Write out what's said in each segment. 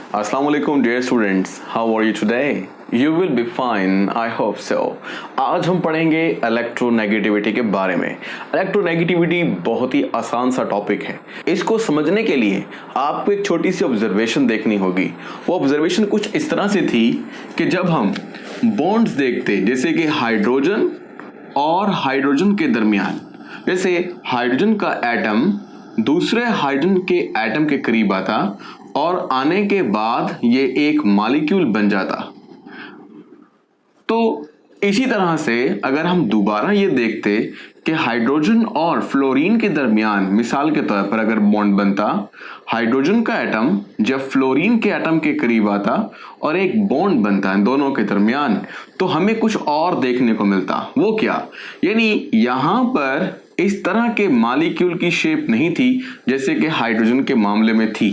Assalamualaikum dear students, how are you today? You will be fine, I hope so. आज हम पढ़ेंगे electronegativity के बारे में। इलेक्ट्रोनेगेटिविटी बहुत ही आसान सा टॉपिक है। इसको समझने के लिए आपको एक छोटी सी ऑब्जर्वेशन देखनी होगी। वो ऑब्जर्वेशन कुछ इस तरह से थी कि जब हम बॉन्ड्स देखते, जैसे कि हाइड्रोजन और हाइड्रोजन के दरमियान, जैसे हाइड्रोजन का एटम दूसरे हाइड्रोजन के एटम के करीब आता और आने के बाद ये एक मॉलिक्यूल बन जाता। तो इसी तरह से अगर हम दोबारा ये देखते कि हाइड्रोजन और फ्लोरीन के दरमियान मिसाल के तौर पर अगर बॉन्ड बनता, हाइड्रोजन का एटम जब फ्लोरीन के एटम के करीब आता और एक बॉन्ड बनता है दोनों के दरमियान, तो हमें कुछ और देखने को मिलता। वो क्या? यानी यहां पर इस तरह के मॉलिक्यूल की शेप नहीं थी जैसे कि हाइड्रोजन के मामले में थी।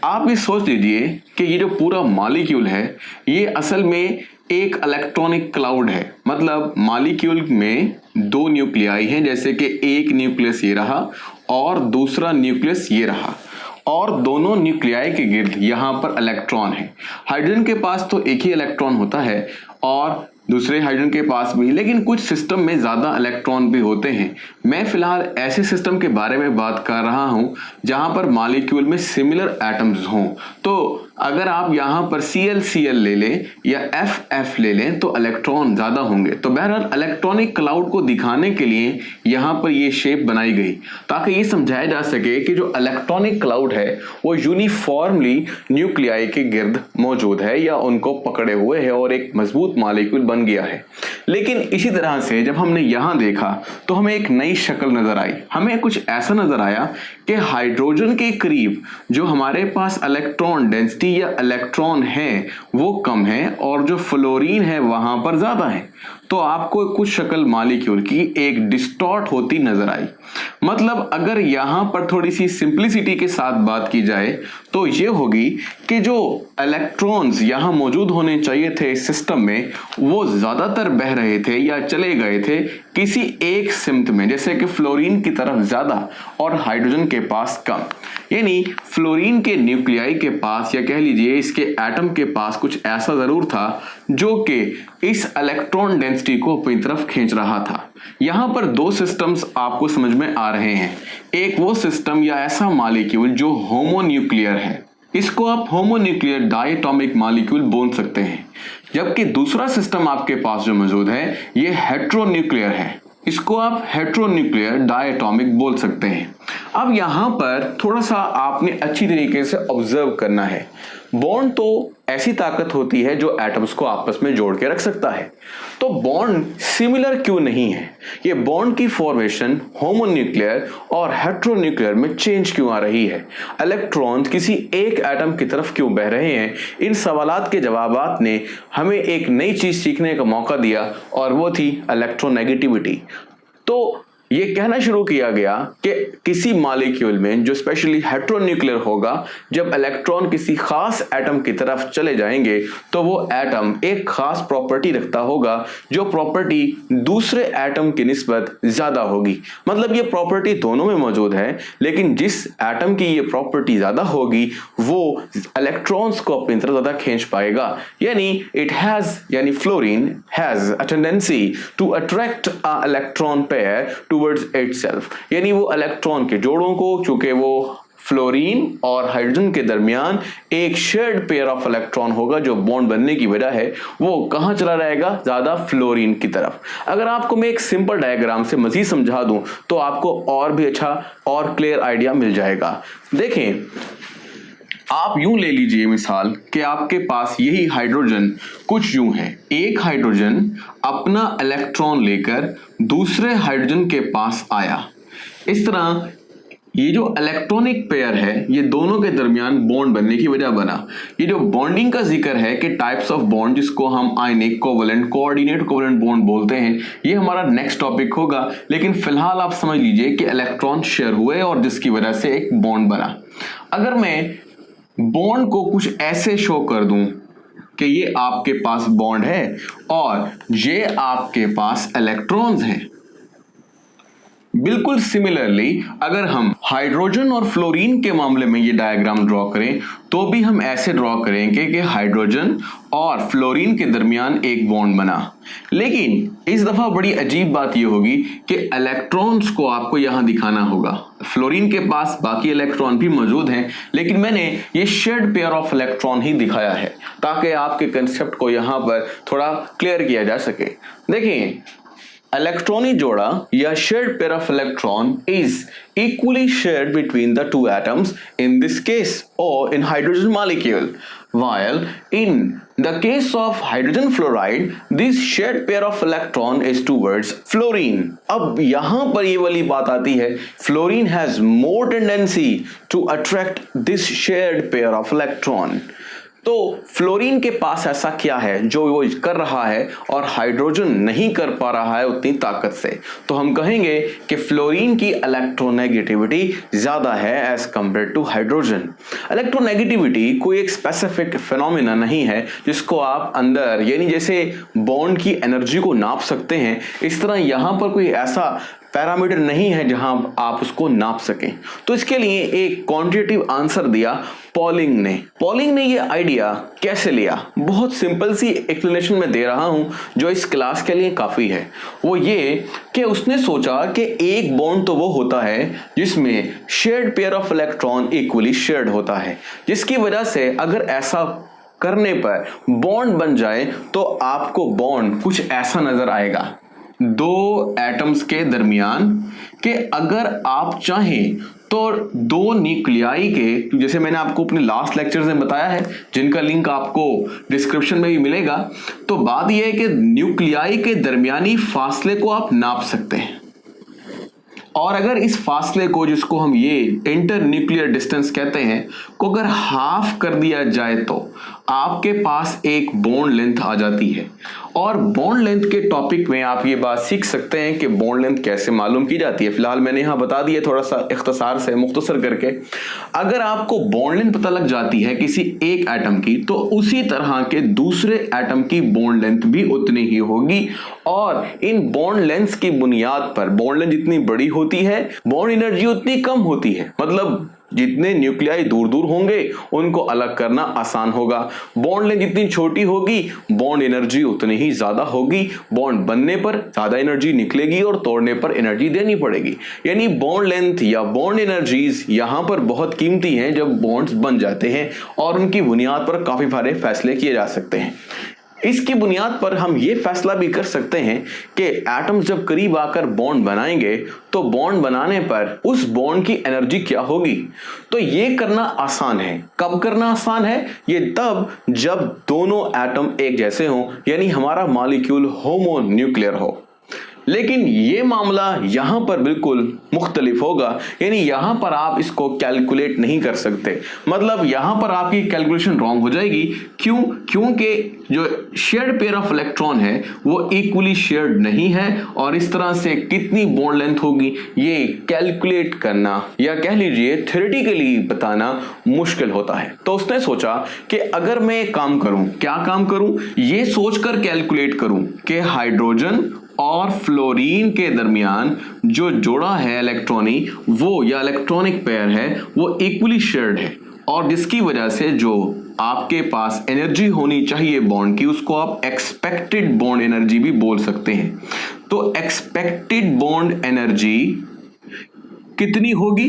आप ये सोच लीजिए कि ये जो पूरा मॉलिक्यूल है ये असल में एक इलेक्ट्रॉनिक क्लाउड है। मतलब मॉलिक्यूल में दो न्यूक्लियाई हैं, जैसे कि एक न्यूक्लियस ये रहा और दूसरा न्यूक्लियस ये रहा, और दोनों न्यूक्लियाई के गिर्द यहाँ पर इलेक्ट्रॉन है। हाइड्रोजन के पास तो एक ही इलेक्ट्रॉन होता है और दूसरे हाइड्रोजन के पास भी, लेकिन कुछ सिस्टम में ज्यादा इलेक्ट्रॉन भी होते हैं। मैं फिलहाल ऐसे सिस्टम के बारे में बात कर रहा हूं जहां पर मॉलिक्यूल में सिमिलर एटम्स हों। तो अगर आप यहां पर Cl ले लें या F ले लें तो इलेक्ट्रॉन ज्यादा होंगे। तो बहरहाल इलेक्ट्रॉनिक क्लाउड को दिखाने के लिए यहां पर ये शेप बनाई गई ताकि ये समझाया जा सके कि जो इलेक्ट्रॉनिक क्लाउड है वो यूनिफॉर्मली न्यूक्लियाई के गिर्द मौजूद है या उनको पकड़े हुए है और एक मजबूत मॉलिक्यूल बन गया है। लेकिन इसी तरह से जब हमने यहां देखा तो हमें एक नई शक्ल नजर आई। हमें कुछ ऐसा नजर आया कि हाइड्रोजन के करीब जो हमारे पास इलेक्ट्रॉन डेंसिटी या इलेक्ट्रॉन है वो कम है और जो फ्लोरीन है वहां पर ज्यादा है। तो आपको कुछ शक्ल मॉलिक्यूल की एक डिस्टॉर्ट होती नजर आई। मतलब अगर यहां पर थोड़ी सी सिंप्लिसिटी के साथ बात की जाए तो ये होगी कि जो इलेक्ट्रॉन्स यहां मौजूद होने चाहिए थे सिस्टम में वो ज्यादातर बह रहे थे या चले गए थे किसी एक सिमत में, जैसे कि फ्लोरीन की तरफ ज्यादा और हाइड्रोजन के पास कम। यानी फ्लोरीन के न्यूक्लियाई के पास या कह लीजिए इसके एटम के पास कुछ ऐसा जरूर था जो कि इस इलेक्ट्रॉन डेंसिटी को अपनी तरफ खींच रहा था। यहां पर दो सिस्टम्स आपको समझ में आ रहे हैं। एक वो सिस्टम या ऐसा मॉलिक्यूल जो होमोन्यूक्लियर है, इसको आप होमोन्यूक्लियर डायटोमिक मॉलिक्यूल बोल सकते हैं। जबकि दूसरा सिस्टम आपके पास जो मौजूद है ये हेट्रोन्यूक्लियर है, इसको आप हेट्रोन्यूक्लियर डायटोमिक बोल सकते हैं। अब यहां पर थोड़ा सा आपने अच्छी तरीके से ऑब्जर्व करना है। बॉन्ड तो ऐसी ताकत होती है जो एटम्स को आपस में जोड़ के रख सकता है। तो बॉन्ड सिमिलर क्यों नहीं है? ये बॉन्ड की फॉर्मेशन होमोन्यूक्लियर और हेट्रोन्यूक्लियर में चेंज क्यों आ रही है? इलेक्ट्रॉन किसी एक एटम की तरफ क्यों बह रहे हैं? इन सवालात के जवाबात ने हमें एक नई चीज सीखने का मौका दिया और वो थी इलेक्ट्रोनेगेटिविटी। तो ये कहना शुरू किया गया कि किसी मॉलिक्यूल में जो स्पेशली हेट्रोन्यूक्लियर होगा, जब इलेक्ट्रॉन किसी खास एटम की तरफ चले जाएंगे तो वो एटम एक खास प्रॉपर्टी रखता होगा जो प्रॉपर्टी दूसरे एटम की निस्बत ज्यादा होगी। मतलब ये प्रॉपर्टी दोनों में मौजूद है, लेकिन जिस एटम की ये प्रॉपर्टी ज्यादा होगी वो इलेक्ट्रॉन्स को अपनी तरफ ज्यादा खींच पाएगा। यानी fluorine has a tendency to attract a electron pair towards itself. यानी वो इलेक्ट्रॉन के जोड़ों को, चूंकि वो फ्लोरीन और हाइड्रोजन के दरमियान एक शेयर्ड पेयर ऑफ इलेक्ट्रॉन होगा, जो बॉन्ड बनने की वजह है वो कहां चला रहेगा? ज्यादा फ्लोरीन की तरफ। अगर आपको मैं एक सिंपल डायग्राम से मजीद समझा दूं तो आपको और भी अच्छा और क्लियर आइडिया मिल जाएगा। देखें, आप यूं ले लीजिए मिसाल कि आपके पास यही हाइड्रोजन कुछ यूं है। एक हाइड्रोजन अपना इलेक्ट्रॉन लेकर दूसरे हाइड्रोजन के पास आया। इस तरह ये जो इलेक्ट्रॉनिक पेयर है ये दोनों के दरमियान बॉन्ड बनने की वजह बना। ये जो बॉन्डिंग का जिक्र है कि टाइप्स ऑफ बॉन्ड, जिसको हम आयनिक, कोवलेंट, कोऑर्डिनेट कोवलेंट बॉन्ड बोलते हैं, ये हमारा नेक्स्ट टॉपिक होगा। लेकिन फिलहाल आप समझ लीजिए कि इलेक्ट्रॉन शेयर हुए और जिसकी वजह से एक बॉन्ड बना। अगर मैं बॉन्ड को कुछ ऐसे शो कर दूं कि ये आपके पास बॉन्ड है और ये आपके पास इलेक्ट्रॉन्स हैं, बिल्कुल सिमिलरली अगर हम हाइड्रोजन और फ्लोरीन के मामले में ये डायग्राम ड्रॉ करें तो भी हम ऐसे ड्रॉ करेंगे कि हाइड्रोजन और फ्लोरीन के दरमियान एक बॉन्ड बना। लेकिन इस दफा बड़ी अजीब बात ये होगी कि इलेक्ट्रॉन्स को आपको यहां दिखाना होगा। फ्लोरीन के पास बाकी इलेक्ट्रॉन भी मौजूद हैं, लेकिन मैंने ये शेयर्ड पेयर ऑफ इलेक्ट्रॉन ही दिखाया है ताकि आपके कंसेप्ट को यहां पर थोड़ा क्लियर किया जा सके। देखिए, इलेक्ट्रॉनी जोड़ा या shared pair of electron is equally shared between the two atoms in this case or in hydrogen molecule, while in the case of hydrogen fluoride this shared pair of electron is towards fluorine। अब यहां पर ये वाली बात आती है, fluorine has more tendency to attract this shared pair of electron। तो fluorine के पास ऐसा क्या है जो वो कर रहा है और हाइड्रोजन नहीं कर पा रहा है उतनी ताकत से? तो हम कहेंगे कि फ्लोरीन की इलेक्ट्रोनेगेटिविटी ज्यादा है as compare to hydrogen. Electronegativity कोई एक स्पेसिफिक फिनोमेना नहीं है जिसको आप अंदर यानी जैसे बॉन्ड की एनर्जी को नाप सकते हैं, इस तरह यहां पर कोई ऐसा पैरामीटर नहीं है जहां आप उसको नाप सकें। तो इसके लिए एक क्वांटिटेटिव आंसर दिया पॉलिंग ने। पॉलिंग ने ये आइडिया कैसे लिया? बहुत सिंपल सी एक्सप्लेनेशन में दे रहा हूं जो इस क्लास के लिए काफी है। वो ये कि उसने सोचा कि एक बॉन्ड तो वो होता है जिसमें shared pair of electron equally shared होता है, जिसकी वजह से अगर ऐसा करने पर बॉन्ड बन जाए तो आपको बॉन्ड कुछ ऐसा नजर आएगा। दो एटम्स के दरमियान के अगर आप चाहें तो दो न्यूक्लियाई के, जैसे मैंने आपको अपने लास्ट लेक्चर्स में बताया है जिनका लिंक आपको डिस्क्रिप्शन में भी मिलेगा, तो बात यह है कि न्यूक्लियाई के दरमियानी फासले को आप नाप सकते हैं और अगर इस फासले को, जिसको हम ये इंटर न्यूक्लियर डिस्टेंस कहते हैं, को अगर हाफ कर दिया जाए तो आपके पास एक बॉन्ड लेंथ आ जाती है। और बॉन्ड लेंथ के टॉपिक में आप ये बात सीख सकते हैं कि बॉन्ड लेंथ कैसे मालूम की जाती है। फिलहाल मैंने यहां बता दिया थोड़ा सा इख्तिसार से, मुख्तसर करके। अगर आपको बॉन्ड लेंथ पता लग जाती है किसी एक एटम की, तो उसी तरह के दूसरे एटम की बॉन्ड लेंथ भी उतनी ही होगी। और इन बॉन्ड लेंथ की बुनियाद पर बॉन्ड लेंथ जितनी बड़ी होती है बॉन्ड एनर्जी उतनी कम होती है। मतलब जितने न्यूक्लियाई दूर दूर होंगे उनको अलग करना आसान होगा। बॉन्ड लेंथ जितनी छोटी होगी बॉन्ड एनर्जी उतनी ही ज्यादा होगी। बॉन्ड बनने पर ज्यादा एनर्जी निकलेगी और तोड़ने पर एनर्जी देनी पड़ेगी। यानी बॉन्ड लेंथ या बॉन्ड एनर्जीज यहां पर बहुत कीमती हैं जब बॉन्ड्स बन जाते हैं और उनकी बुनियाद पर काफी सारे फैसले किए जा सकते हैं। इसकी बुनियाद पर हम ये फैसला भी कर सकते हैं कि एटम्स जब करीब आकर बॉन्ड बनाएंगे तो बॉन्ड बनाने पर उस बॉन्ड की एनर्जी क्या होगी। तो ये करना आसान है। कब करना आसान है? ये तब जब दोनों एटम एक जैसे हों, यानी हमारा मॉलिक्यूल होमोन्यूक्लियर हो। लेकिन ये मामला यहां पर बिल्कुल मुख्तलिफ होगा, यानी यहां पर आप इसको कैलकुलेट नहीं कर सकते। मतलब यहां पर आपकी कैलकुलेशन रॉन्ग हो जाएगी। क्यों? क्योंकि जो शेयर्ड पेयर ऑफ इलेक्ट्रॉन है वो इक्वली शेयर्ड नहीं है और इस तरह से कितनी बॉन्ड लेंथ होगी ये कैलकुलेट करना या कह लीजिए थ्योरेटिकली बताना मुश्किल होता है। तो उसने सोचा कि अगर मैं एक काम करूं, क्या काम करूं, ये सोचकर कैलकुलेट करूं कि हाइड्रोजन और फ्लोरीन के दरमियान जो जोड़ा है इलेक्ट्रॉनी वो या इलेक्ट्रॉनिक पेयर है वो इक्वली शेयर्ड है और जिसकी वजह से जो आपके पास एनर्जी होनी चाहिए बॉन्ड की उसको आप एक्सपेक्टेड बॉन्ड एनर्जी भी बोल सकते हैं। तो एक्सपेक्टेड बॉन्ड एनर्जी कितनी होगी,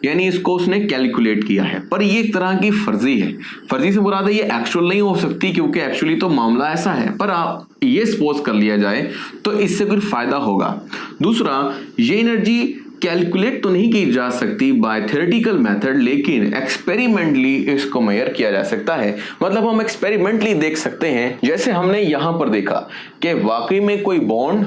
यानी इसको उसने कैलकुलेट किया है। पर ये एक तरह की फर्जी है। फर्जी से मुराद है ये एक्चुअल नहीं हो सकती क्योंकि एक्चुअली तो मामला ऐसा है, पर आप ये सपोज कर लिया जाए तो इससे कुछ फायदा होगा। दूसरा, ये एनर्जी कैलकुलेट तो नहीं की जा सकती बाय थ्योरेटिकल मेथड, लेकिन एक्सपेरिमेंटली इसको मेजर किया जा सकता है। मतलब हम एक्सपेरिमेंटली देख सकते हैं, जैसे हमने यहां पर देखा कि वाकई में कोई बॉन्ड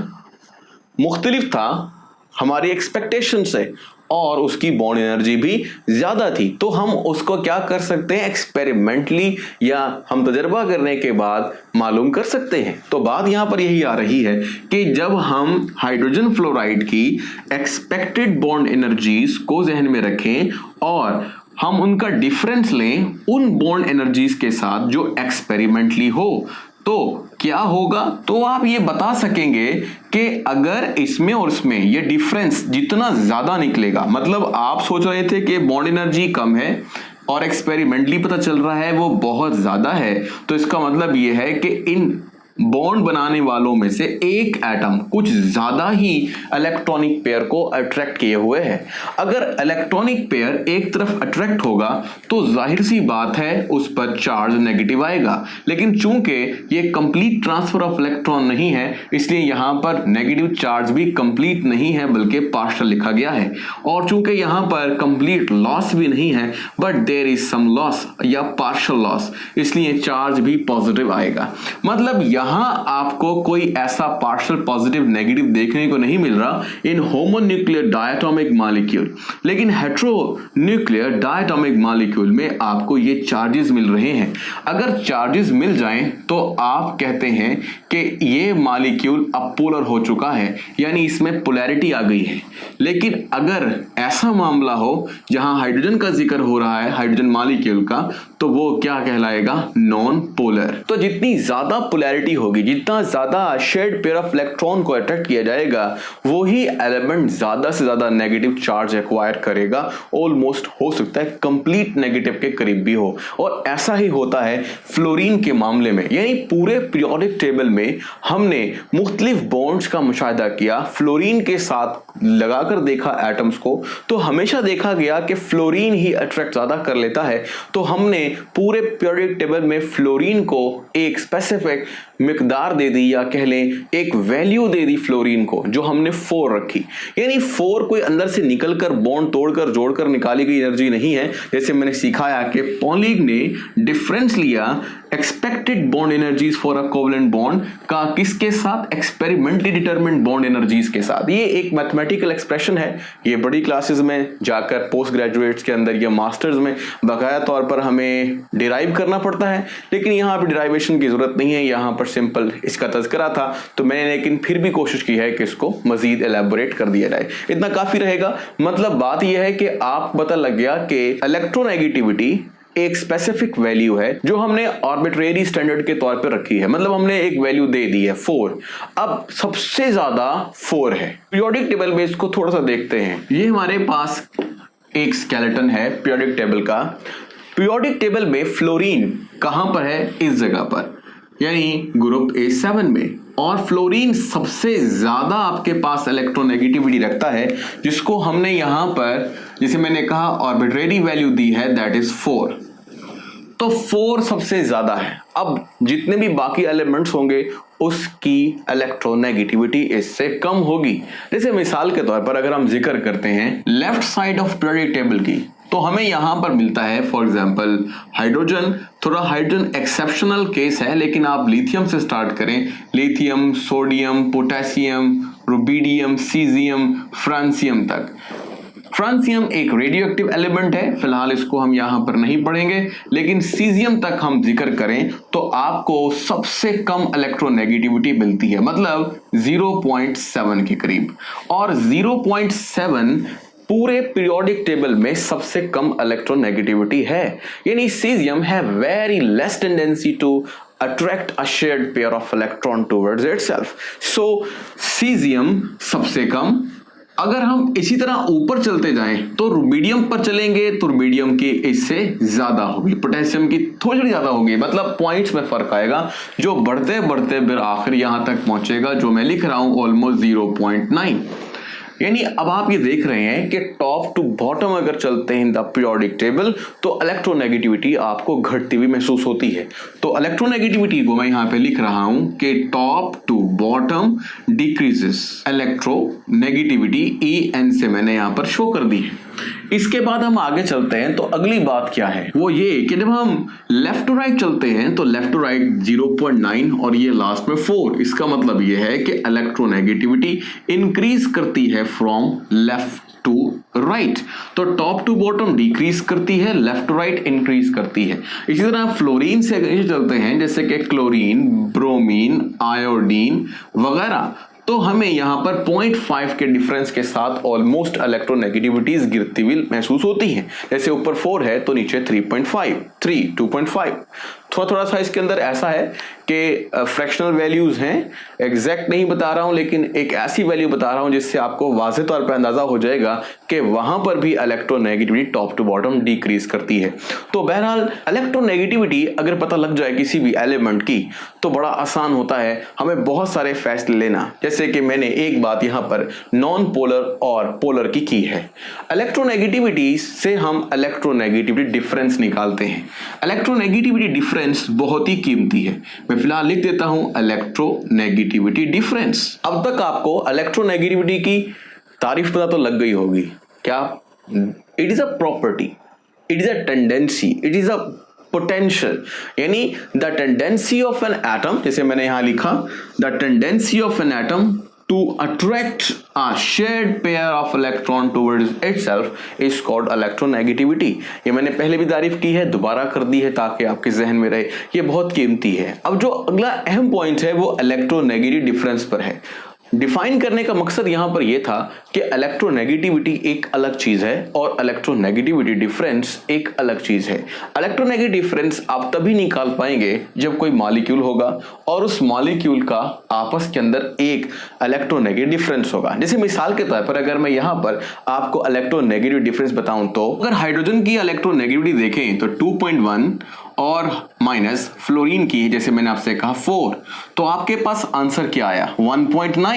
मुख्तलिफ था हमारी एक्सपेक्टेशन से और उसकी बॉन्ड एनर्जी भी ज्यादा थी। तो हम उसको क्या कर सकते हैं, एक्सपेरिमेंटली या हम तजर्बा करने के बाद मालूम कर सकते हैं। तो बात यहां पर यही आ रही है कि जब हम हाइड्रोजन फ्लोराइड की एक्सपेक्टेड बॉन्ड एनर्जीज को जहन में रखें और हम उनका डिफरेंस लें उन बॉन्ड एनर्जीज के साथ जो एक्सपेरिमेंटली हो, तो क्या होगा, तो आप ये बता सकेंगे कि अगर इसमें और इसमें ये डिफरेंस जितना ज्यादा निकलेगा, मतलब आप सोच रहे थे कि बॉन्ड एनर्जी कम है और एक्सपेरिमेंटली पता चल रहा है वो बहुत ज्यादा है, तो इसका मतलब ये है कि इन बॉन्ड बनाने वालों में से एक एटम कुछ ज्यादा ही इलेक्ट्रॉनिक पेयर को अट्रैक्ट किए हुए है। अगर इलेक्ट्रॉनिक पेयर एक तरफ अट्रैक्ट होगा तो जाहिर सी बात है उस पर चार्ज नेगेटिव आएगा, लेकिन चूंकि ये कंप्लीट ट्रांसफर ऑफ इलेक्ट्रॉन नहीं है इसलिए यहां पर नेगेटिव चार्ज भी कंप्लीट नहीं है बल्कि पार्शियल लिखा गया है। और चूंकि यहां पर कंप्लीट लॉस भी नहीं है but there is some loss या पार्शियल लॉस, इसलिए चार्ज भी पॉजिटिव आएगा। मतलब यहां आपको कोई ऐसा पार्शियल पॉजिटिव नेगेटिव देखने को नहीं मिल रहा इन होमोन्यूक्लियर डायटोमिक मॉलिक्यूल, लेकिन हेटेरोन्यूक्लियर डायटोमिक मॉलिक्यूल में आपको ये चार्जेस मिल रहे हैं। अगर चार्जेस मिल जाएं तो आप कहते हैं कि ये मॉलिक्यूल अब पोलर हो चुका है, यानी इसमें पोलैरिटी आ गई है। लेकिन अगर ऐसा मामला हो जहां हाइड्रोजन का जिक्र हो रहा है, हाइड्रोजन मॉलिक्यूल का, तो वो क्या कहलाएगा, नॉन पोलर। तो जितनी ज्यादा पोलैरिटी होगी, जितना ज्यादा शेयर्ड पेयर ऑफ इलेक्ट्रॉन को अट्रैक्ट किया जाएगा, वो ही एलिमेंट ज्यादा से ज्यादा नेगेटिव चार्ज एक्वायर करेगा। ऑलमोस्ट हो सकता है कंप्लीट नेगेटिव के करीब भी हो। और ऐसा ही होता है फ्लोरीन के मामले में, यानी पूरे पीरियोडिक टेबल में हमने मुख्तलिफ बॉन्ड्स का मुशाहिदा किया, फ्लोरीन के साथ लगाकर देखा एटम्स को, तो हमेशा देखा गया कि फ्लोरीन ही अट्रैक्ट ज्यादा कर लेता है। तो हमने पूरे पीरियोडिक टेबल में फ्लोरीन को एक स्पेसिफिक मिकदार दे दी, या कह लें एक वैल्यू दे दी फ्लोरीन को, जो हमने 4 रखी। यानी 4 कोई अंदर से निकलकर बॉन्ड तोड़कर जोड़कर निकाली गई एनर्जी नहीं है। जैसे मैंने सिखाया कि पॉलिंग ने डिफरेंस लिया expected bond energies for a covalent bond का किसके साथ, एक्सपेरिमेंटली डिटरमिन्ड बॉन्ड एनर्जीज के साथ। ये एक मैथमेटिकल एक्सप्रेशन है, ये बड़ी क्लासेस में जाकर पोस्ट ग्रेजुएट्स के अंदर या मास्टर्स में बाकायदा तौर पर हमें डिराइव करना पड़ता है, लेकिन यहाँ पर डिराइवेशन की जरूरत नहीं है, यहाँ पर सिंपल इसका तज़किरा था तो मैंने लेकिन फिर भी कोशिश की है कि इसको मजीद एलैबोरेट कर दिया जाए। इतना काफी रहेगा। मतलब बात यह है कि आप पता लग गया कि इलेक्ट्रोनेगेटिविटी एक स्पेसिफिक वैल्यू है जो हमने आर्बिट्रेरी स्टैंडर्ड के तौर पर रखी है, मतलब हमने एक वैल्यू दे दी है 4। अब सबसे ज्यादा 4 है। पीरियोडिक टेबल में इसको थोड़ा सा देखते हैं। ये हमारे पास एक स्केलेटन है पीरियोडिक टेबल का। पीरियोडिक टेबल में फ्लोरीन कहां पर है, इस जगह पर, यानी ग्रुप A7 में। और फ्लोरीन सबसे ज्यादा आपके पास इलेक्ट्रोनेगेटिविटी रखता है, जिसको हमने यहां पर, जैसे मैंने कहा, आर्बिट्रेरी वैल्यू दी है, दैट इज 4। तो 4 सबसे ज्यादा है। अब जितने भी बाकी एलिमेंट्स होंगे उसकी इलेक्ट्रोनेगेटिविटी इससे कम होगी। जैसे मिसाल के तौर पर अगर हम जिक्र करते हैं left side of periodic table की, तो हमें यहां पर मिलता है फॉर एग्जांपल हाइड्रोजन। थोड़ा हाइड्रोजन एक्सेप्शनल केस है, लेकिन आप लिथियम से स्टार्ट करें, lithium, sodium, potassium, rubidium, caesium, francium तक। फ्रांसियम एक रेडियोएक्टिव एलिमेंट है, फिलहाल इसको हम यहां पर नहीं पढ़ेंगे, लेकिन सीजियम तक हम जिक्र करें तो आपको सबसे कम इलेक्ट्रोनेगेटिविटी मिलती है, मतलब 0.7 के करीब। और 0.7 पूरे पीरियोडिक टेबल में सबसे कम इलेक्ट्रोनेगेटिविटी है। यानी सीजियम है very less tendency to attract a shared pair of electron towards itself. So caesium सबसे कम। अगर हम इसी तरह ऊपर चलते जाएं तो रुबिडियम पर चलेंगे तो रुबिडियम की इससे ज्यादा होगी, पोटेशियम की थोड़ी ज्यादा होगी, मतलब पॉइंट्स में फर्क आएगा, जो बढ़ते बढ़ते फिर आखिर यहां तक पहुंचेगा जो मैं लिख रहा हूं ऑलमोस्ट 0.9। यानी अब आप ये देख रहे हैं कि टॉप टू बॉटम अगर चलते हैं इन द पीरियोडिक टेबल तो इलेक्ट्रोनेगेटिविटी आपको घटती हुई महसूस होती है। तो इलेक्ट्रोनेगेटिविटी को मैं यहाँ पे लिख रहा हूं कि top to bottom decreases electronegativity, EN से मैंने यहाँ पर शो कर दी है। इसके बाद हम आगे चलते हैं तो अगली बात क्या है, वो ये कि जब हम लेफ्ट टू राइट चलते हैं तो लेफ्ट टू राइट 0.9 और ये लास्ट में 4। इसका मतलब ये है कि इलेक्ट्रोनेगेटिविटी इंक्रीज करती है फ्रॉम लेफ्ट टू राइट। तो टॉप टू बॉटम डिक्रीज करती है, लेफ्ट टू राइट इंक्रीज करती है। इसी तरह फ्लोरीन से चलते हैं, जैसे कि क्लोरीन, ब्रोमीन, आयोडीन वगैरह, तो हमें यहाँ पर 0.5 के डिफरेंस के साथ ऑलमोस्ट इलेक्ट्रोनेगेटिविटीज गिरती हुई महसूस होती हैं। जैसे ऊपर 4 है तो नीचे 3.5, 3, 2.5। थोड़ा सा इसके अंदर ऐसा है कि फ्रैक्शनल वैल्यूज हैं, एग्जैक्ट नहीं बता रहा हूं, लेकिन एक ऐसी वैल्यू बता रहा हूं जिससे आपको वाज़ेह तौर पर अंदाजा हो जाएगा कि वहां पर भी electronegativity top to bottom decrease करती है। तो बहरहाल इलेक्ट्रोनेगेटिविटी अगर पता लग जाए किसी भी एलिमेंट की तो बड़ा आसान होता है हमें बहुत सारे फैसले लेना। जैसे कि मैंने एक बात यहां पर नॉन पोलर और पोलर की है। इलेक्ट्रोनेगेटिविटी से हम इलेक्ट्रोनेगेटिविटी डिफरेंस निकालते हैं। इलेक्ट्रोनेगेटिविटी डिफरेंस बहुत ही कीमती है। मैं फिलहाल लिख देता हूं इलेक्ट्रोनेगेटिविटी डिफरेंस। अब तक आपको इलेक्ट्रोनेगेटिविटी की तारीफ पता तो लग गई होगी। क्या? It is a property, it is a tendency, it is a potential, यानी the tendency of an atom, जैसे मैंने यहां लिखा the tendency of an atom to attract a shared pair of electron towards itself is called electronegativity। ये मैंने पहले भी तारीफ की है, दोबारा कर दी है ताकि आपके जहन में रहे, ये बहुत कीमती है। अब जो अगला अहम पॉइंट है वो इलेक्ट्रोनेगेटिव डिफरेंस पर है। डिफाइन करने का मकसद यहां पर यह था कि इलेक्ट्रोनेगेटिविटी एक अलग चीज है और इलेक्ट्रोनेगेटिविटी डिफरेंस एक अलग चीज है। इलेक्ट्रोनेगेटिव डिफरेंस आप तभी निकाल पाएंगे जब कोई मॉलिक्यूल होगा और उस मॉलिक्यूल का आपस के अंदर एक इलेक्ट्रोनेगेटिव डिफरेंस होगा। जैसे मिसाल के तौर पर अगर मैं यहां पर आपको इलेक्ट्रोनेगेटिव डिफरेंस बताऊं तो अगर हाइड्रोजन की इलेक्ट्रोनेगेटिविटी देखें तो 2.1 और माइनस फ्लोरीन की जैसे मैंने आपसे कहा 4, तो आपके पास आंसर क्या आया? 1.9।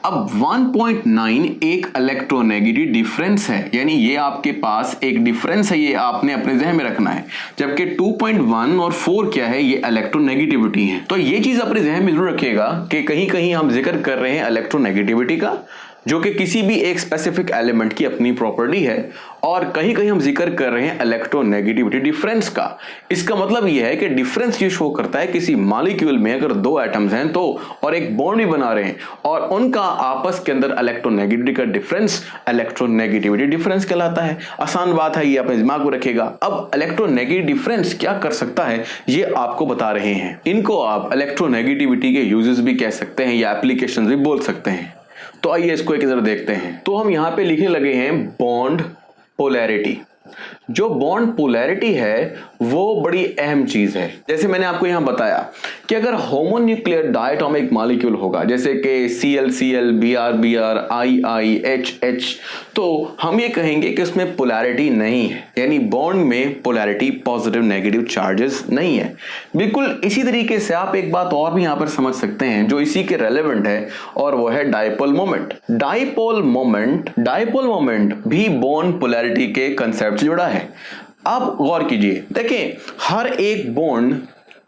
अब 1.9 एक इलेक्ट्रोनेगेटिव डिफरेंस है, यानी ये आपके पास एक डिफरेंस है, ये आपने अपने जहन में रखना है। जबकि 2.1 और 4 क्या है? ये इलेक्ट्रोनेगेटिविटी है। तो ये चीज अपने जहन में जरूर रखिएगा कि कहीं कहीं हम जिक्र कर रहे हैं इलेक्ट्रोनेगेटिविटी का, जो कि किसी भी एक स्पेसिफिक एलिमेंट की अपनी प्रॉपर्टी है, और कहीं कहीं हम जिक्र कर रहे हैं इलेक्ट्रोनेगेटिविटी डिफरेंस का। इसका मतलब यह है कि डिफरेंस ये शो करता है किसी मॉलिक्यूल में अगर दो एटम्स हैं तो और एक बॉन्ड भी बना रहे हैं और उनका आपस के अंदर इलेक्ट्रोनेगेटिविटी का डिफरेंस इलेक्ट्रोनेगेटिविटी डिफरेंस कहलाता है। आसान बात है, ये अपने दिमाग में रखिएगा। अब इलेक्ट्रोनेगेटिव डिफरेंस क्या कर सकता है ये आपको बता रहे हैं। इनको आप इलेक्ट्रोनेगेटिविटी के यूजेस भी कह सकते हैं या एप्लीकेशन भी बोल सकते हैं। तो आइए इसको एक नजर देखते हैं। तो हम यहां पे लिखने लगे हैं बॉन्ड पोलैरिटी। जो बॉन्ड पोलैरिटी है वो बड़ी अहम चीज है। जैसे मैंने आपको यहां बताया कि अगर होमोन्यूक्लियर डायटोमिक मॉलिक्यूल होगा जैसे कि ClCl, Br, II, H, तो हम ये कहेंगे कि उसमें पोलैरिटी नहीं है, यानी बॉन्ड में पोलैरिटी पॉजिटिव नेगेटिव चार्जेस नहीं है। बिल्कुल इसी तरीके से आप एक बात और भी यहां पर समझ सकते हैं जो इसी के रेलेवेंट है, और वो है डायपोल मोमेंट। डायपोल मोमेंट भी बॉन्ड पोलैरिटी के कंसेप्ट से जुड़ा है। आप गौर कीजिए, देखें हर एक बॉन्ड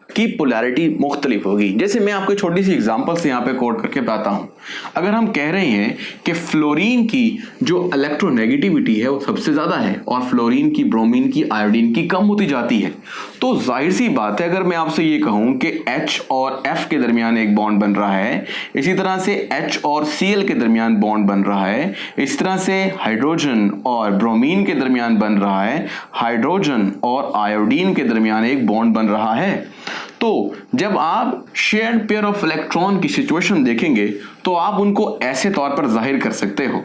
की पोलैरिटी मुख्तलिफ होगी। जैसे मैं आपको छोटी सी एग्जांपल से यहाँ पे कोट करके बताता हूँ। अगर हम कह रहे हैं कि फ्लोरीन की जो इलेक्ट्रोनेगेटिविटी है वो सबसे ज्यादा है और फ्लोरीन की, ब्रोमीन की, आयोडीन की कम होती जाती है, तो जाहिर सी बात है अगर मैं आपसे ये कहूं कि H और F के दरमियान एक बॉन्ड बन रहा है, इसी तरह से H और Cl के दरमियान बॉन्ड बन रहा है, इस तरह से हाइड्रोजन और ब्रोमीन के दरमियान बन रहा है, हाइड्रोजन और आयोडीन के दरमियान एक बॉन्ड बन रहा है, तो जब आप शेयर्ड पेयर ऑफ इलेक्ट्रॉन की सिचुएशन देखेंगे तो आप उनको ऐसे तौर पर जाहिर कर सकते हो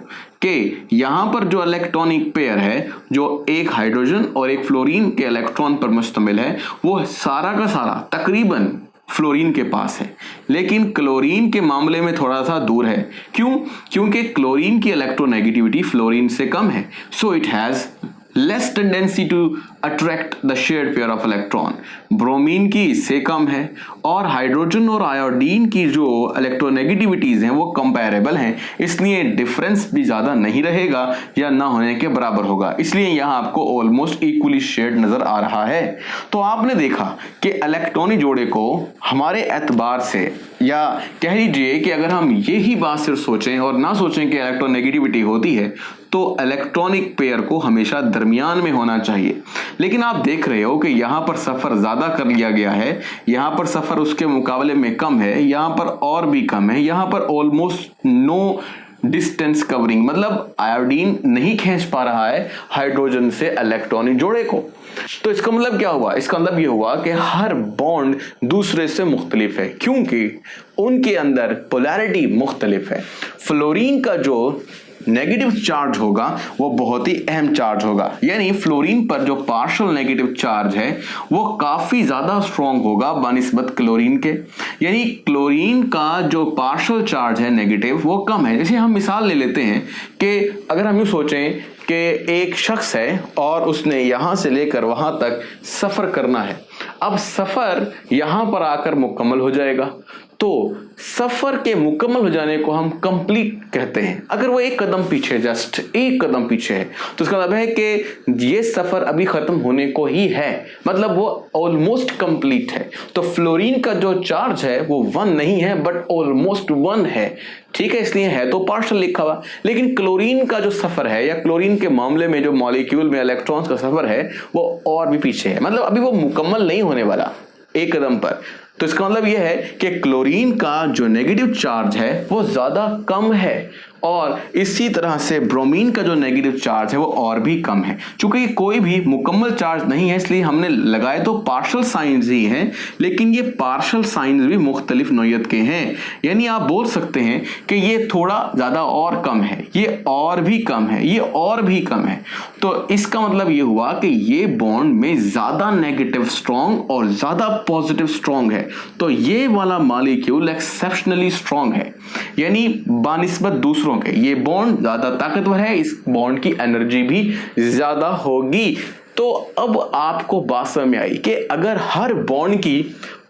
कि यहां पर जो इलेक्ट्रॉनिक पेयर है जो एक हाइड्रोजन और एक फ्लोरीन के इलेक्ट्रॉन पर मुश्तमिल है वो सारा का सारा तकरीबन फ्लोरीन के पास है, लेकिन क्लोरीन के मामले में थोड़ा सा दूर है। क्यों? क्योंकि क्लोरीन की इलेक्ट्रोनेगेटिविटी फ्लोरीन से कम है, so it has less tendency to attract the shared pair of electron। Bromine की इससे कम है और हाइड्रोजन और आयोडीन की जो इलेक्ट्रोनेगेटिविटीज हैं वो कंपैरेबल हैं, इसलिए डिफरेंस भी ज्यादा नहीं रहेगा या ना होने के बराबर होगा, इसलिए यहां आपको ऑलमोस्ट इक्वली शेयर्ड नजर आ रहा है। तो आपने देखा कि इलेक्ट्रॉनिक जोड़े को हमारे एतबार से, या कह लीजिए कि अगर हम यही बात सिर्फ सोचें और ना सोचें कि इलेक्ट्रोनेगेटिविटी होती है तो इलेक्ट्रॉनिक पेयर को हमेशा दरमियान में होना चाहिए। लेकिन आप देख रहे हो कि यहां पर सफर ज्यादा कर लिया गया है, यहां पर सफर उसके मुकाबले में कम है, यहां पर और भी कम है, यहां पर ऑलमोस्ट नो डिस्टेंस कवरिंग, मतलब आयोडीन नहीं खींच पा रहा है हाइड्रोजन से इलेक्ट्रॉनिक जोड़े को। तो इसका मतलब क्या हुआ? इसका मतलब ये हुआ कि हर बॉन्ड दूसरे से मुख्तलिफ है क्योंकि उनके अंदर पोलैरिटी मुख्तलिफ है। फ्लोरीन का जो नेगेटिव चार्ज होगा वो बहुत ही अहम चार्ज होगा, यानी फ्लोरीन पर जो पार्शियल नेगेटिव चार्ज है वो काफी ज्यादा स्ट्रॉन्ग होगा बनिस्बत क्लोरीन के। यानी क्लोरीन का जो पार्शियल चार्ज है नेगेटिव वो कम है। जैसे हम मिसाल ले लेते हैं कि अगर हम यूं सोचें कि एक शख्स है और उसने यहां से लेकर वहां तक सफर करना है। अब सफर यहां पर आकर मुकम्मल हो जाएगा, तो सफर के मुकम्मल हो जाने को हम कंप्लीट कहते हैं। अगर वो एक कदम पीछे, जस्ट एक कदम पीछे है, तो इसका मतलब है कि ये सफर अभी खत्म होने को ही है, मतलब वो ऑलमोस्ट कंप्लीट है। तो फ्लोरीन का जो चार्ज है वो 1 नहीं है बट ऑलमोस्ट 1 है, ठीक है, इसलिए है तो पार्शियल लिखा हुआ। लेकिन क्लोरीन का जो सफर है या क्लोरीन के मामले में जो मॉलिक्यूल में इलेक्ट्रॉन्स का सफर है वो और भी पीछे है, मतलब अभी वो मुकम्मल नहीं होने वाला एक कदम पर। तो इसका मतलब यह है कि क्लोरीन का जो नेगेटिव चार्ज है वो ज्यादा कम है और इसी तरह से ब्रोमीन का जो नेगेटिव चार्ज है वो और भी कम है। चूंकि कोई भी मुकम्मल चार्ज नहीं है इसलिए हमने लगाए तो पार्शियल साइंस ही हैं, लेकिन ये पार्शियल साइंस भी मुख्तलिफ नौयत के हैं। यानी आप बोल सकते हैं कि ये थोड़ा ज्यादा और कम है, ये और भी कम है, ये और भी कम है। तो इसका मतलब ये हुआ कि ये बॉन्ड में ज्यादा नेगेटिव स्ट्रॉन्ग और ज्यादा पॉजिटिव स्ट्रॉन्ग है। तो ये वाला मॉलिक्यूल एक्सेप्शनली स्ट्रॉन्ग है, यानी बानिस्बत दूसरों के ये बॉन्ड ज्यादा ताकतवर है, इस बॉन्ड की एनर्जी भी ज्यादा होगी। तो अब आपको बात समझ में आई कि अगर हर बॉन्ड की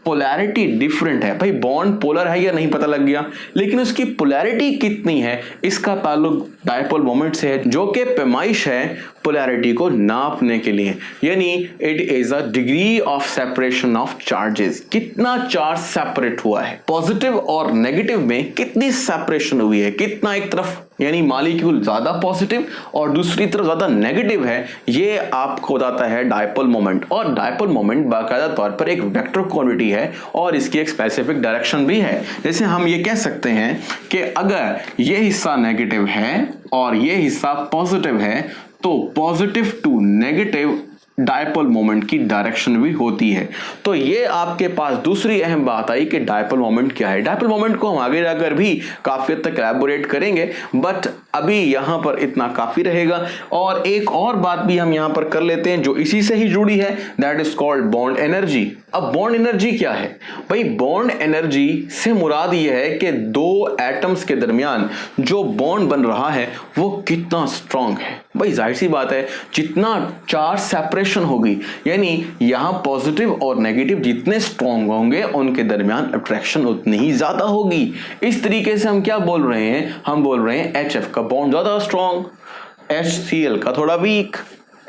पोलैरिटी डिफरेंट है, भाई बॉन्ड पोलर है या नहीं पता लग गया, लेकिन उसकी पोलैरिटी कितनी है इसका ताल्लुक डायपोल मोमेंट से है, जो कि पैमाइश है पोलैरिटी को नापने के लिए। यानी it is a degree of separation of charges, कितना चार्ज सेपरेट हुआ है, पॉजिटिव और नेगेटिव में कितनी सेपरेशन हुई है, कितना एक तरफ यानी मॉलिक्यूल ज्यादा पॉजिटिव और दूसरी तरफ ज्यादा नेगेटिव है, ये आपको बताता है डायपोल मोमेंट। और डायपोल मोमेंट बाकायदा तौर पर एक वेक्टर क्वांटिटी है और इसकी एक स्पेसिफिक डायरेक्शन भी है। जैसे हम ये कह सकते हैं कि अगर ये हिस्सा नेगेटिव है और ये हिस्सा पॉजिटिव है तो positive to negative dipole moment की डायरेक्शन भी होती है। तो ये आपके पास दूसरी अहम बात आई कि डायपोल मोमेंट क्या है। डायपोल मोमेंट को हम आगे जाकर भी काफी हद तक एलैबोरेट करेंगे, बट अभी यहां पर इतना काफी रहेगा। और एक और बात भी हम यहां पर कर लेते हैं जो इसी से ही जुड़ी है, that is called bond energy. अब बॉन्ड एनर्जी क्या है भाई? बॉन्ड एनर्जी से मुराद यह है कि दो एटम्स के दरमियान जो बॉन्ड बन रहा है वो कितना स्ट्रांग है। भाई जाहिर सी बात है, जितना चार्ज सेपरेशन होगी, यानी यहां पॉजिटिव और नेगेटिव जितने स्ट्रांग होंगे उनके दरमियान अट्रैक्शन उतनी ही ज्यादा होगी। इस तरीके से हम क्या बोल रहे हैं? हम बोल रहे हैं HF का बॉन्ड ज्यादा स्ट्रांग, HCl का थोड़ा वीक,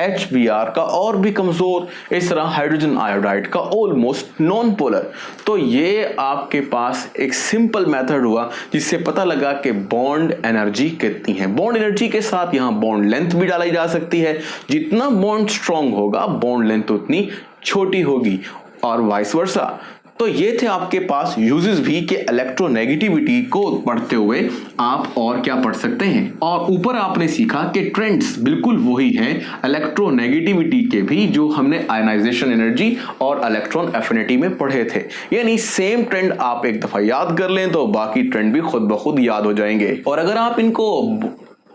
HBr का और भी कमजोर, इस तरह हाइड्रोजन आयोडाइड का ऑलमोस्ट नॉन पोलर। तो ये आपके पास एक सिंपल मेथड हुआ जिससे पता लगा कि बॉन्ड एनर्जी कितनी है। बॉन्ड एनर्जी के साथ यहां बॉन्ड लेंथ भी डाली जा सकती है, जितना बॉन्ड स्ट्रांग होगा बॉन्ड लेंथ उतनी छोटी होगी और वाइस वर्सा। तो ये थे आपके पास यूजेस भी कि इलेक्ट्रोनेगेटिविटी को पढ़ते हुए आप और क्या पढ़ सकते हैं। और ऊपर आपने सीखा कि ट्रेंड्स बिल्कुल वही हैं इलेक्ट्रोनेगेटिविटी के भी जो हमने आयनाइजेशन एनर्जी और इलेक्ट्रॉन एफिनिटी में पढ़े थे। यानी सेम ट्रेंड आप एक दफा याद कर लें तो बाकी ट्रेंड भी खुद ब खुद याद हो जाएंगे। और अगर आप इनको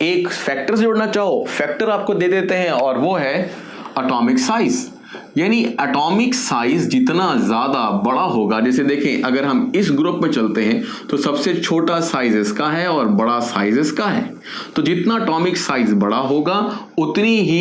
एक फैक्टर से जोड़ना चाहो, फैक्टर आपको दे देते हैं और वो है एटॉमिक साइज। यानी एटॉमिक साइज जितना ज्यादा बड़ा होगा, जैसे देखें अगर हम इस ग्रुप में चलते हैं तो सबसे छोटा साइज इसका है और बड़ा साइज इसका है। तो जितना एटॉमिक साइज बड़ा होगा उतनी ही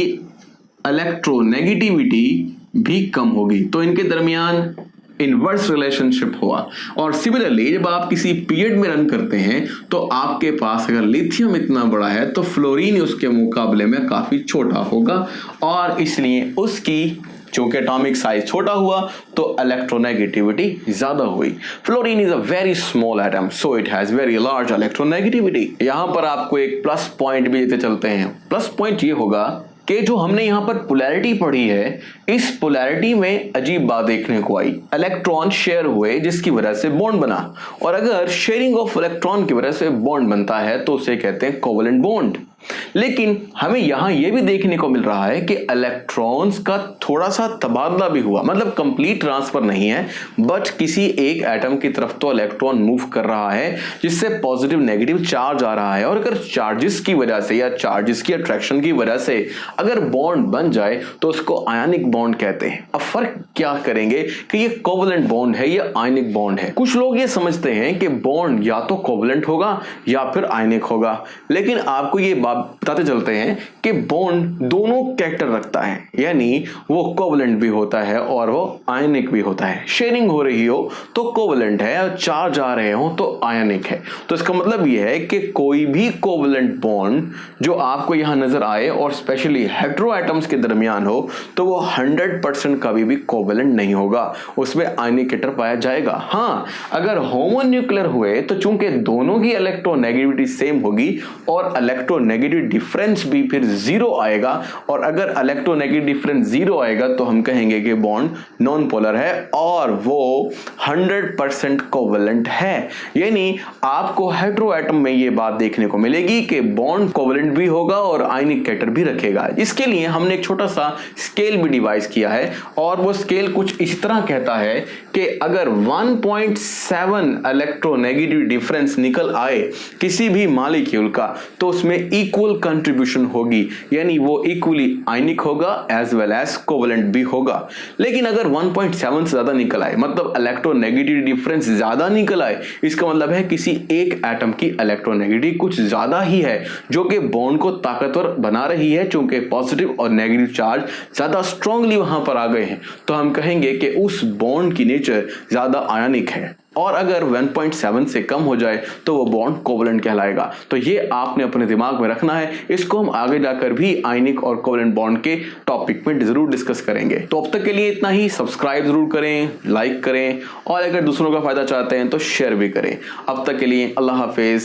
इलेक्ट्रोनेगेटिविटी भी कम होगी। तो इनके दरमियान इनवर्स रिलेशनशिप हुआ। और सिमिलरली जब आप किसी पीरियड में रन करते हैं तो आपके पास अगर लिथियम इतना बड़ा है तो फ्लोरीन उसके मुकाबले में काफी छोटा होगा और इसलिए उसकी चूंकि एटॉमिक साइज छोटा हुआ तो इलेक्ट्रोनेगेटिविटी ज्यादा हुई। Fluorine is a very small atom so it has very large electronegativity. यहां पर आपको एक प्लस पॉइंट भी देते चलते हैं। प्लस पॉइंट ये होगा कि जो हमने यहां पर पोलैरिटी पढ़ी है, इस पोलैरिटी में अजीब बात देखने को आई। इलेक्ट्रॉन शेयर हुए जिसकी वजह से बॉन्ड बना, और अगर शेयरिंग ऑफ इलेक्ट्रॉन की वजह से बॉन्ड बनता है तो उसे कहते हैं कोवेलेंट बॉन्ड। लेकिन हमें यहां यह भी देखने को मिल रहा है कि इलेक्ट्रॉन्स का थोड़ा सा तबादला भी हुआ, मतलब कंप्लीट ट्रांसफर नहीं है, बट किसी एक एटम की तरफ तो इलेक्ट्रॉन मूव कर रहा है जिससे पॉजिटिव नेगेटिव चार्ज आ रहा है। और अगर चार्जेस की वजह से या चार्जेस की अट्रैक्शन की वजह से अगर बॉन्ड बन जाए तो उसको आयनिक बॉन्ड कहते हैं। अब फर्क क्या करेंगे कि ये कोवलेंट बॉन्ड है या आयनिक बॉन्ड है। कुछ लोग ये समझते हैं कि बॉन्ड या तो कोवलेंट होगा या फिर आयनिक होगा, लेकिन आपको ये बात बताते चलते हैं कि बॉन्ड दोनों कैरेक्टर रखता है, यानी वो कोवलेंट भी होता है और वो आयनिक भी होता है। शेयरिंग हो रही हो तो कोवलेंट है और चार्ज आ रहे हो तो आयनिक है। तो इसका मतलब ये है कि कोई भी कोवलेंट बॉन्ड जो आपको यहां नजर आए और स्पेशली हेटेरो एटम्स के दरमियान हो तो वो 100% कभी भी कोवलेंट नहीं होगा, उसमें आयनिकेटर पाया जाएगा। हाँ, अगर होमोन्यूक्लियर हुए तो चूंकि दोनों की इलेक्ट्रोनेगेटिविटी सेम होगी और इलेक्ट्रोनेगेटिव डिफरेंस भी फिर जीरो आएगा, और अगर इलेक्ट्रोनेगेटिव डिफरेंस जीरो आएगा तो हम कहेंगे कि बॉन्ड नॉन पोलर है और वो 100% कोवलेंट है। यानी आपको हेटेरो एटम में ये बात देखने को मिलेगी कि बॉन्ड कोवलेंट भी होगा और आयनिकेटर भी रखेगा। इसके लिए हमने एक छोटा सा स्केल भी डिवाइस किया है और वो स्केल कुछ इस तरह कहता है कि अगर 1.7 इलेक्ट्रोनेगेटिव डिफरेंस निकल आए किसी भी मॉलिक्यूल का तो उसमें इक्वल कंट्रीब्यूशन होगी, यानी वो इक्वली आयनिक होगा एज वेल एज कोवलेंट भी होगा। लेकिन अगर 1.7 से ज्यादा निकल आए, मतलब इलेक्ट्रोनेगेटिव डिफरेंस ज्यादा निकल आए, इसका मतलब है किसी एक एटम की इलेक्ट्रोनेगेटिव कुछ ज्यादा ही है जो कि बॉन्ड को ताकतवर बना रही है। चूंकि पॉजिटिव और नेगेटिव चार्ज ज्यादा स्ट्रांगली वहां पर आ गए हैं तो हम कहेंगे कि उस बॉन्ड की नेचर ज्यादा आयनिक है। और अगर 1.7 से कम हो जाए तो वो बॉन्ड कोवलेंट कहलाएगा। तो ये आपने अपने दिमाग में रखना है, इसको हम आगे जाकर भी आयनिक और कोवलेंट बॉन्ड के टॉपिक में जरूर डिस्कस करेंगे। तो अब तक के लिए इतना ही। सब्सक्राइब जरूर करें, लाइक करें और अगर दूसरों का फायदा चाहते हैं तो शेयर भी करें। अब तक के लिए अल्लाह हाफिज।